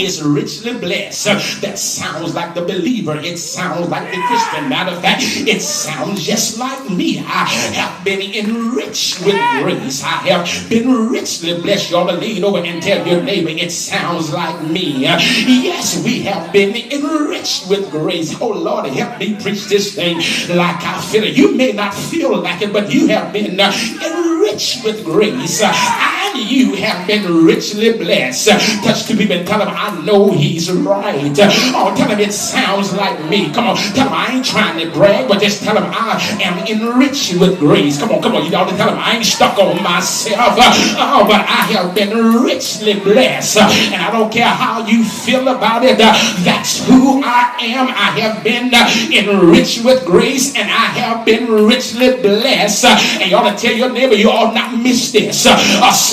is richly blessed. That sounds like the believer. It sounds like the Christian. Matter of fact, it sounds just like me. I have been enriched with grace. I have been richly blessed. You ought to lean over and tell your neighbor, it sounds like me. Yes, we have been enriched with grace. Oh Lord, help me preach this thing like I feel it. You may not feel like it, but you have been enriched with grace. And you have been richly blessed. Touch two people and tell them, I know he's right. Oh, tell him it sounds like me. Come on, tell him I ain't trying to brag, but just tell him I am enriched with grace. Come on, you ought to tell him I ain't stuck on myself. But I have been richly blessed. And I don't care how you feel about it. That's who I am. I have been enriched with grace, and I have been richly blessed. And you ought to tell your neighbor, you ought not miss this.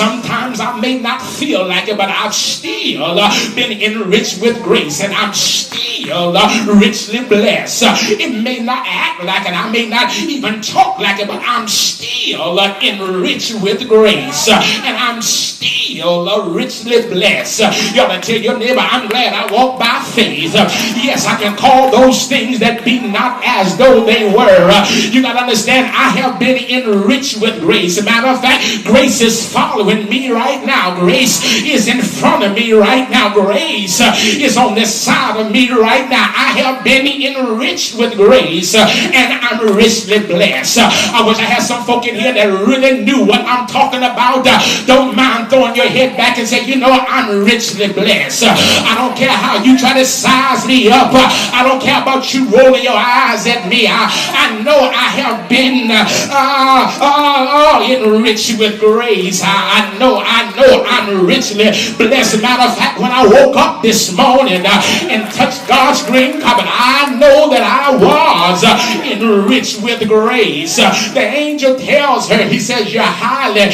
Sometimes I may not feel like it, but I've still been enriched with grace, and I'm still richly blessed. It may not act like it, I may not even talk like it, but I'm still enriched with grace, and I'm still richly blessed. You ought to tell your neighbor, I'm glad I walk by faith. Yes, I can call those things that be not as though they were. You got to understand, I have been enriched with grace. Matter of fact, grace is following me right now. Grace is in front of me right now. Grace is on this side of me right now. I have been enriched with grace, and I'm richly blessed. I wish I had some folk in here that really knew what I'm talking about. Don't mind throwing your head back and say, you know, I'm richly blessed. I don't care how you try to size me up. I don't care about you rolling your eyes at me. I know I have been enriched with grace. I know I'm richly blessed. Matter of fact, when I woke up this morning and touched God's green carpet, I know that I was enriched with grace. The angel tells her, he says, you're highly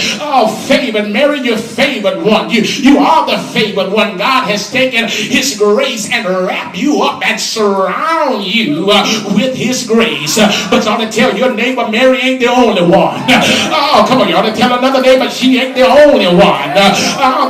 favored. Mary, you're favored one. You are the favored one. God has taken his grace and wrapped you up and surround you with his grace. But you ought to tell your neighbor, Mary ain't the only one. Oh, come on, you ought to tell another neighbor, she ain't the only one.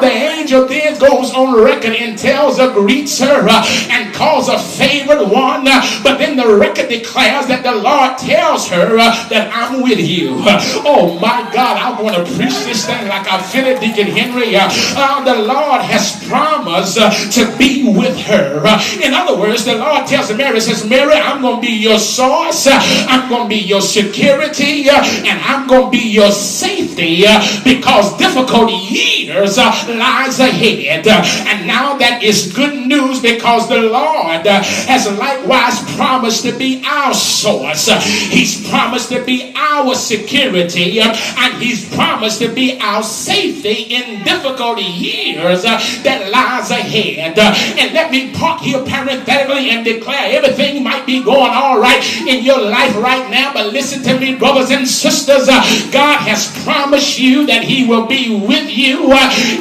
The angel then goes on record and tells her, greets her, and calls her favored one. But then the record declares that the Lord tells her that I'm with you. Oh my God, I want to preach this thing like I feel it, Deacon Henry. The Lord has promised to be with her. In other words, the Lord tells Mary, says, Mary, I'm going to be your source, I'm going to be your security, and I'm going to be your safety, because difficult years lies ahead. And now that is good news, because the Lord has likewise promised to be our source. He's promised to be our security, and he's promised to be our safety in difficult years that lies ahead. And let me park here parenthetically and declare everything might be going all right in your life right now, but listen to me, brothers and sisters. God has promised you that he will be with you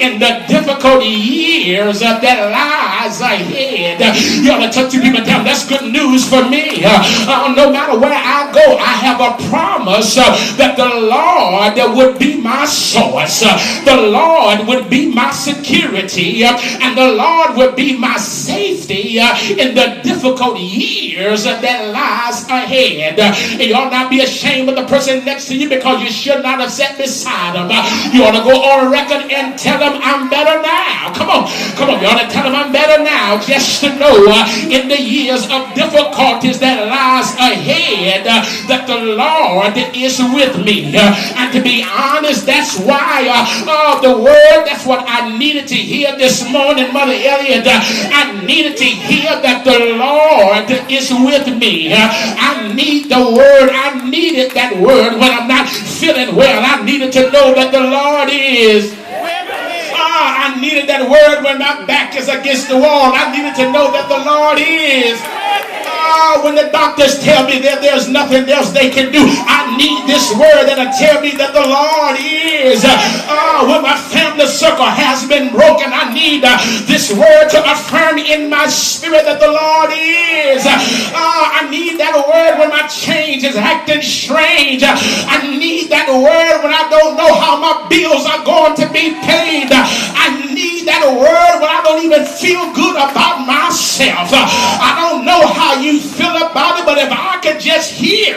in the difficult years that lies ahead. You ought to touch two people and tell them, that's good news for me. No matter where I go, I have a promise that the Lord would be my source. The Lord would be my security, and the Lord would be my safety in the difficult years that lies ahead. And you ought not be ashamed of the person next to you, because you should not have sat beside him. You ought to go on record and tell him, I'm better now. Come on. You ought to tell him, I'm better now, just to know in the years of difficulties that lies ahead that the Lord is with me. And to be honest, that's why the word, that's what I needed to hear this morning, Mother Elliott. I needed to hear that the Lord is with me. I need the word. I needed that word when I'm not feeling well. I needed to know that the Lord is. I needed that word when my back is against the wall. I needed to know that the Lord is. When the doctors tell me that there's nothing else they can do, I need this word that'll tell me that the Lord is. When my family circle has been broken, I need this word to affirm in my spirit that the Lord is. I need that word when my change is acting strange. I need that word when I don't know how my bills are going to be paid. I need believe that word when I don't even feel good about myself. I don't know how you feel about it, but if I could just hear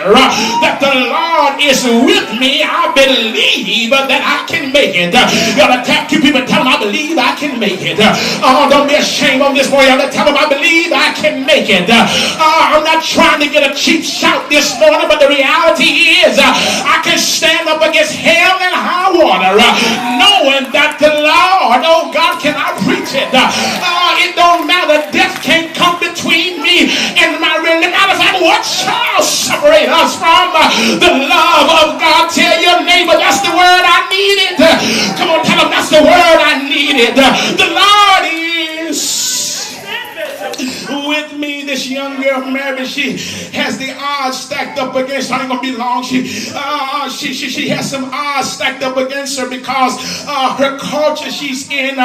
that the Lord is with me, I believe that I can make it. You ought to tap two people and tell them, I believe I can make it. Oh, don't be ashamed on this morning. You ought to tell them, I believe I can make it. I'm not trying to get a cheap shout this morning, but the reality is I can stand up against hell and high water knowing that the Lord, oh God, can I preach it? It don't matter. Death can't come between me and my reality. No matter what shall separate us from the love of God. Tell your neighbor, that's the word I needed. Come on, tell them that's the word I needed. The Lord is with me. This young girl, Mary, she has the odds stacked up against her. I ain't gonna be long. She has some odds stacked up against her because her culture she's in,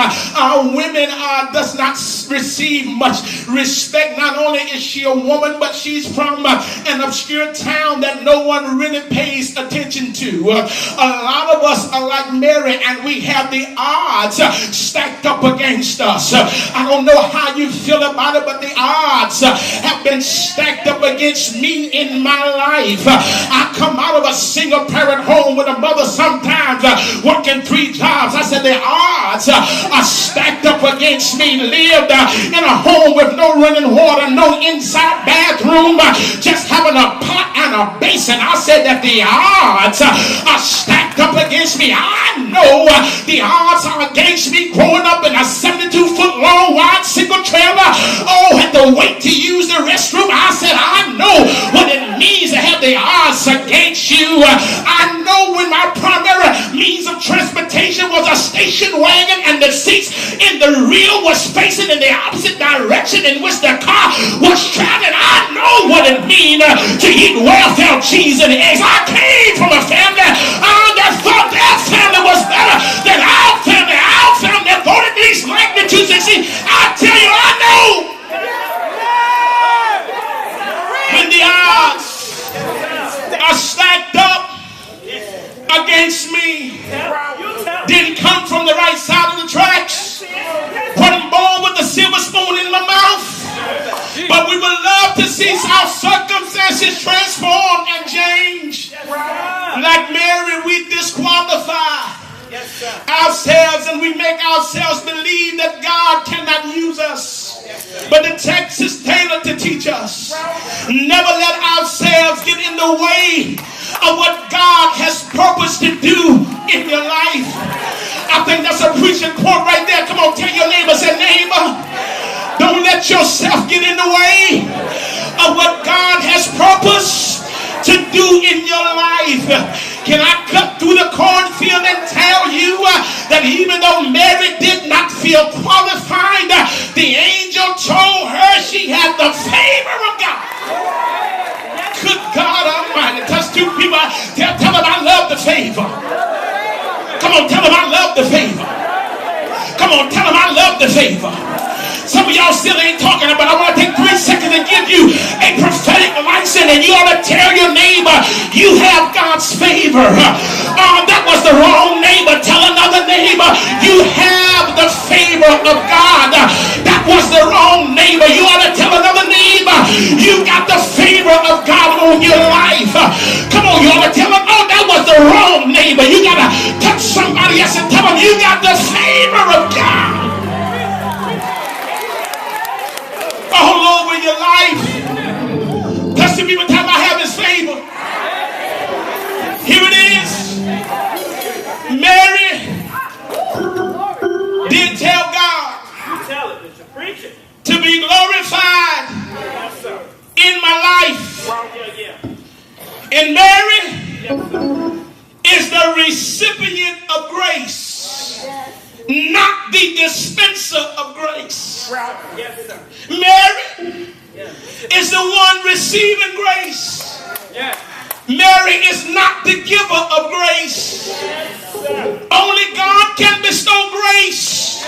women does not receive much respect. Not only is she a woman, but she's from an obscure town that no one really pays attention to. A lot of us are like Mary, and we have the odds stacked up against us. I don't know how you feel about it, but the odds have been stacked up against me in my life. I come out of a single parent home with a mother sometimes working 3 jobs. I said the odds are stacked up against me. Lived in a home with no running water, no inside bathroom, just having a pot and a basin. I said that the odds are stacked up against me. I know the odds are against me growing up in a 72-foot long wide single trailer. Oh, had to wait to use the restroom. I said, I know what it means to have the odds against you. I know when my primary means of transportation was a station wagon and the seats in the rear was facing in the opposite direction in which the car was traveling. I know what it means to eat welfare cheese and eggs. I came from a family that thought their family was better than our family. Our family voted these magnitudes. And see, I tell you, I know when the odds are stacked up against me, didn't come from the right side of the tracks, wasn't born with a silver spoon in my mouth, but we would love to see our circumstances transform and change. Like Mary, we disqualify ourselves and we make ourselves believe that God cannot use us. But the text is tailored to teach us. Never let ourselves get in the way of what God has purposed to do in your life. I think that's a preaching point right there. Come on, tell your neighbor, say, neighbor, don't let yourself get in the way of what God has purposed to do in your life. Can I cut through the cornfield and tell you that even though Mary did not feel qualified, the angel told her she had the favor of God. Good God Almighty. Touch 2 people. Tell them I love the favor. Come on, tell them I love the favor. Come on, tell them I love the favor. Some of y'all still ain't talking about it. I want to take 3 seconds and give you a prophetic license, and you ought to tell your neighbor you have God's favor. That was the wrong neighbor. Tell another neighbor you have the favor of God. That was the wrong neighbor. You ought to tell another neighbor you got the favor of God on your life. Come on, you ought to tell them, oh, that was the wrong neighbor. You got to touch somebody else and tell them you got the favor of God all over your life. Touch the people, tell them I have his favor. Here it is. Mary did tell God to be glorified in my life. And Mary is the recipient of grace, not the dispenser of grace. Mary is the one receiving grace. Mary is not the giver of grace. Only God can bestow grace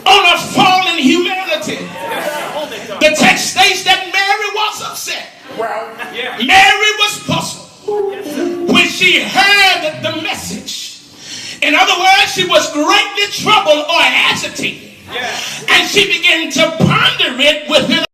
on a fallen humanity. The text states that Mary was upset. Mary was puzzled when she heard the message. In other words, she was greatly troubled or agitated. And she began to ponder it within